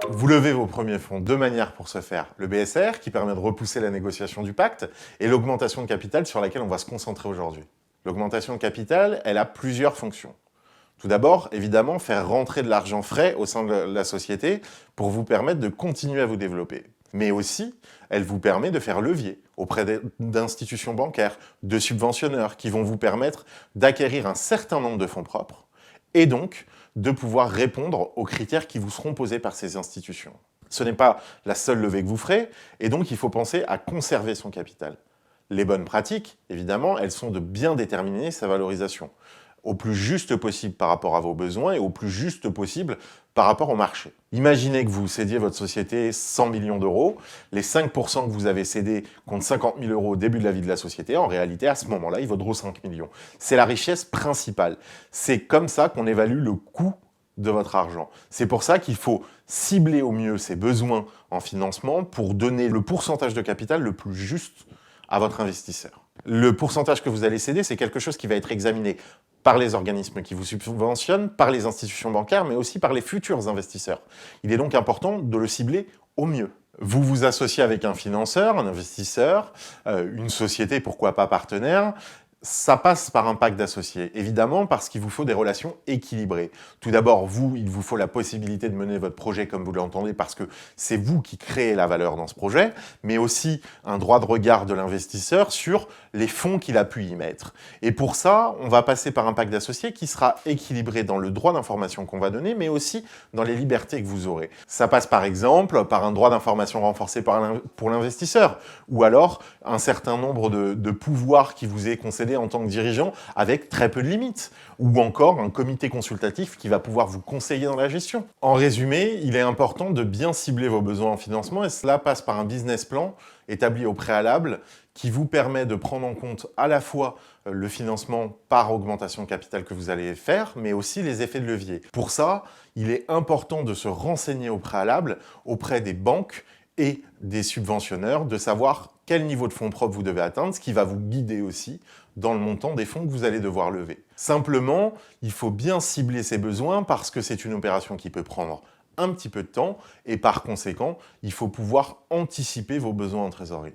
Vous levez vos premiers fonds deux manières pour ce faire. Le BSR, qui permet de repousser la négociation du pacte, et l'augmentation de capital sur laquelle on va se concentrer aujourd'hui. L'augmentation de capital, elle a plusieurs fonctions. Tout d'abord, évidemment, faire rentrer de l'argent frais au sein de la société pour vous permettre de continuer à vous développer. Mais aussi, elle vous permet de faire levier auprès d'institutions bancaires, de subventionneurs qui vont vous permettre d'acquérir un certain nombre de fonds propres et donc de pouvoir répondre aux critères qui vous seront posés par ces institutions. Ce n'est pas la seule levée que vous ferez et donc il faut penser à conserver son capital. Les bonnes pratiques, évidemment, elles sont de bien déterminer sa valorisation au plus juste possible par rapport à vos besoins et au plus juste possible par rapport au marché. Imaginez que vous cédiez votre société 100 millions d'euros, les 5% que vous avez cédés comptent 50 000 euros au début de la vie de la société, en réalité, à ce moment-là, il vaudront 5 millions. C'est la richesse principale. C'est comme ça qu'on évalue le coût de votre argent. C'est pour ça qu'il faut cibler au mieux ses besoins en financement pour donner le pourcentage de capital le plus juste à votre investisseur. Le pourcentage que vous allez céder, c'est quelque chose qui va être examiné par les organismes qui vous subventionnent, par les institutions bancaires, mais aussi par les futurs investisseurs. Il est donc important de le cibler au mieux. Vous vous associez avec un financeur, un investisseur, une société, pourquoi pas partenaire. Ça passe par un pacte d'associés, évidemment, parce qu'il vous faut des relations équilibrées. Tout d'abord, il vous faut la possibilité de mener votre projet comme vous l'entendez, parce que c'est vous qui créez la valeur dans ce projet, mais aussi un droit de regard de l'investisseur sur les fonds qu'il a pu y mettre. Et pour ça, on va passer par un pacte d'associés qui sera équilibré dans le droit d'information qu'on va donner, mais aussi dans les libertés que vous aurez. Ça passe par exemple par un droit d'information renforcé pour l'investisseur, ou alors un certain nombre de pouvoirs qui vous est concédé en tant que dirigeant avec très peu de limites, ou encore un comité consultatif qui va pouvoir vous conseiller dans la gestion. En résumé, il est important de bien cibler vos besoins en financement et cela passe par un business plan établi au préalable qui vous permet de prendre en compte à la fois le financement par augmentation de capital que vous allez faire, mais aussi les effets de levier. Pour ça, il est important de se renseigner au préalable auprès des banques et des subventionneurs, de savoir quel niveau de fonds propres vous devez atteindre, ce qui va vous guider aussi dans le montant des fonds que vous allez devoir lever. Simplement, il faut bien cibler ses besoins parce que c'est une opération qui peut prendre un petit peu de temps et par conséquent, il faut pouvoir anticiper vos besoins en trésorerie.